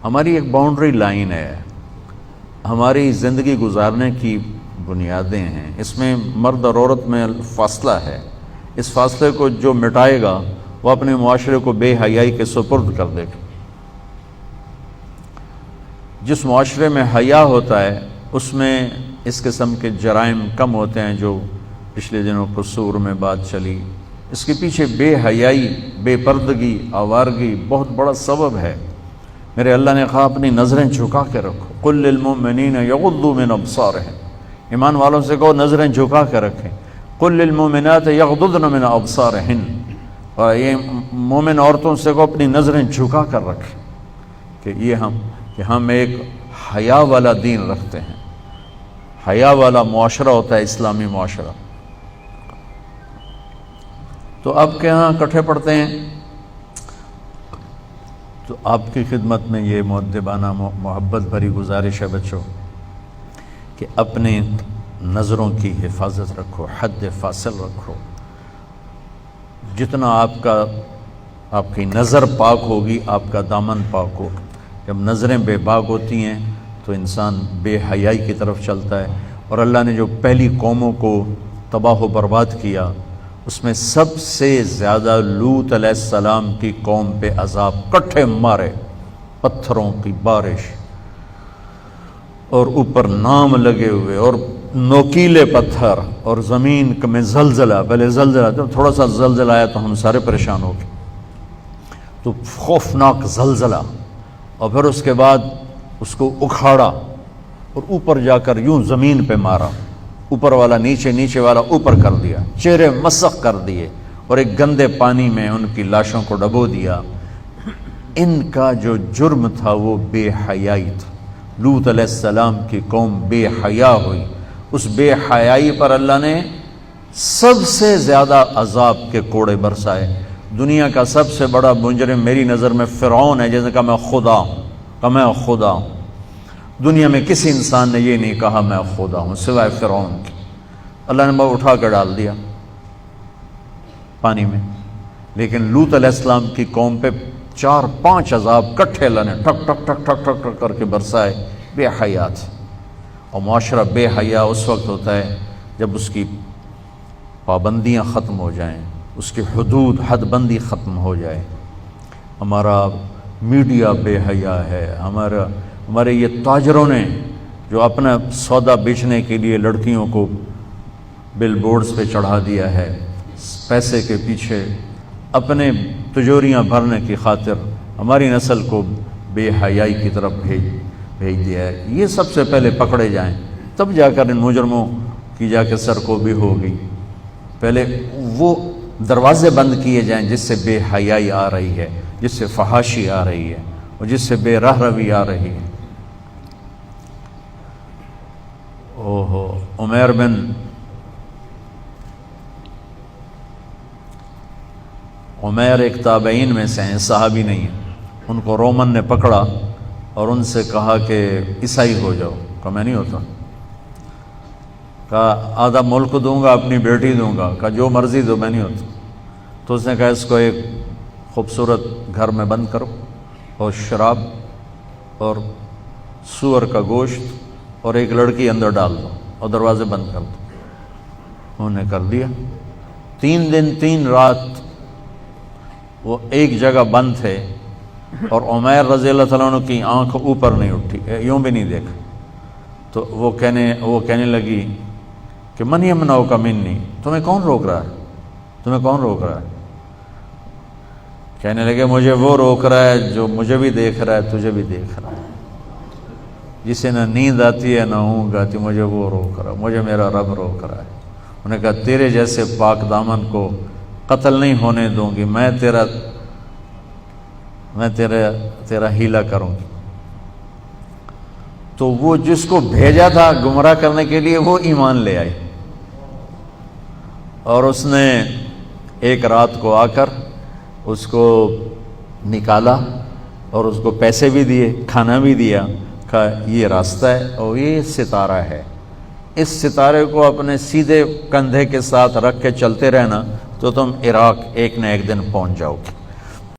ہماری ایک boundary line ہے، ہماری زندگی گزارنے کی بنیادیں ہیں، اس میں مرد اور عورت میں فاصلہ ہے۔ اس فاصلے کو جو مٹائے گا وہ اپنے معاشرے کو بے حیائی کے سپرد کر دے گا۔ جس معاشرے میں حیا ہوتا ہے اس میں اس قسم کے جرائم کم ہوتے ہیں جو پچھلے دنوں قصور میں بات چلی۔ اس کے پیچھے بے حیائی، بے پردگی، آوارگی بہت بڑا سبب ہے۔ میرے اللہ نے کہا اپنی نظریں جھکا کے رکھو، قل للمؤمنین یغضوا من ابصارہم، ایمان والوں سے کہو نظریں جھکا کے رکھیں۔ قل للمؤمنات یغضضن من ابصارہن، اور یہ مومن عورتوں سے کہو اپنی نظریں جھکا کر رکھیں کہ ہم ایک حیا والا دین رکھتے ہیں، حیا والا معاشرہ ہوتا ہے اسلامی معاشرہ۔ تو آپ کے ہاں کٹھے پڑھتے ہیں، تو آپ کی خدمت میں یہ مؤدبانہ محبت بھری گزارش ہے بچوں کہ اپنے نظروں کی حفاظت رکھو، حد فاصل رکھو۔ جتنا آپ کی نظر پاک ہوگی آپ کا دامن پاک ہوگا۔ جب نظریں بے باک ہوتی ہیں تو انسان بے حیائی کی طرف چلتا ہے، اور اللہ نے جو پہلی قوموں کو تباہ و برباد کیا اس میں سب سے زیادہ لوط علیہ السلام کی قوم پہ عذاب کٹھے مارے، پتھروں کی بارش اور اوپر نام لگے ہوئے اور نوکیلے پتھر اور زمین میں زلزلہ۔ پہلے زلزلہ، جب تھوڑا سا زلزلہ آیا تو ہم سارے پریشان ہو گئے، تو خوفناک زلزلہ، اور پھر اس کے بعد اس کو اکھاڑا اور اوپر جا کر یوں زمین پہ مارا، اوپر والا نیچے، نیچے والا اوپر کر دیا، چہرے مسخ کر دیے، اور ایک گندے پانی میں ان کی لاشوں کو ڈبو دیا۔ ان کا جو جرم تھا وہ بے حیائی تھا۔ لوط علیہ السلام کی قوم بے حیا ہوئی، اس بے حیائی پر اللہ نے سب سے زیادہ عذاب کے کوڑے برسائے۔ دنیا کا سب سے بڑا مجرم میری نظر میں فرعون ہے، جیسے کہا میں خدا ہوں، کہ میں خدا ہوں۔ دنیا میں کسی انسان نے یہ نہیں کہا میں خدا ہوں سوائے فرعون کی۔ اللہ نے وہ اٹھا کر ڈال دیا پانی میں، لیکن لوط علیہ السلام کی قوم پہ 4-5 عذاب کٹھے اللہ نے ٹھک ٹھک ٹھک ٹھک ٹھک ٹھک کر کے برسائے۔ بے حیا تھے، اور معاشرہ بے حیا اس وقت ہوتا ہے جب اس کی پابندیاں ختم ہو جائیں، اس کی حدود حد بندی ختم ہو جائے۔ ہمارا میڈیا بے حیا ہے، ہمارے یہ تاجروں نے جو اپنا سودا بیچنے کے لیے لڑکیوں کو بل بورڈز پہ چڑھا دیا ہے، پیسے کے پیچھے اپنے تجوریاں بھرنے کی خاطر ہماری نسل کو بے حیائی کی طرف بھیج دیا ہے۔ یہ سب سے پہلے پکڑے جائیں، تب جا کر ان مجرموں کی جا کے سرکوبی ہوگی۔ پہلے وہ دروازے بند کیے جائیں جس سے بے حیائی آ رہی ہے، جس سے فحاشی آ رہی ہے، اور جس سے بے راہ روی آ رہی ہے۔ عمیر بن عمیر ایک تابعین میں سے ہیں، صحابی نہیں ہیں۔ ان کو رومن نے پکڑا اور ان سے کہا کہ عیسائی ہو جاؤ، کہا میں نہیں ہوتا، کہا آدھا ملک دوں گا، اپنی بیٹی دوں گا، کہا جو مرضی دو، میں نہیں ہوتا۔ تو اس نے کہا اس کو ایک خوبصورت گھر میں بند کرو، اور شراب اور سور کا گوشت اور ایک لڑکی اندر ڈال دو اور دروازے بند کر دو۔ انہوں نے کر دیا۔ 3 دن 3 رات وہ ایک جگہ بند تھے، اور عمیر رضی اللہ تعالیٰ عنہ کی آنکھ اوپر نہیں اٹھی، یوں بھی نہیں دیکھا۔ تو وہ کہنے لگی کہ من یمنعک منی، تمہیں کون روک رہا ہے، تمہیں کون روک رہا ہے؟ کہنے لگے مجھے وہ روک رہا ہے جو مجھے بھی دیکھ رہا ہے، تجھے بھی دیکھ رہا ہے، جسے نہ نیند آتی ہے نہ اونگ آتی، مجھے وہ روک رہا ہے، مجھے میرا رب روک رہا ہے۔ انہوں نے کہا تیرے جیسے پاک دامن کو قتل نہیں ہونے دوں گی، میں تیرا ہیلا کروں گی۔ تو وہ جس کو بھیجا تھا گمراہ کرنے کے لیے وہ ایمان لے آئی، اور اس نے ایک رات کو آ کر اس کو نکالا اور اس کو پیسے بھی دیے، کھانا بھی دیا، کہا یہ راستہ ہے اور یہ ستارہ ہے، اس ستارے کو اپنے سیدھے کندھے کے ساتھ رکھ کے چلتے رہنا تو تم عراق ایک نہ ایک دن پہنچ جاؤ گے۔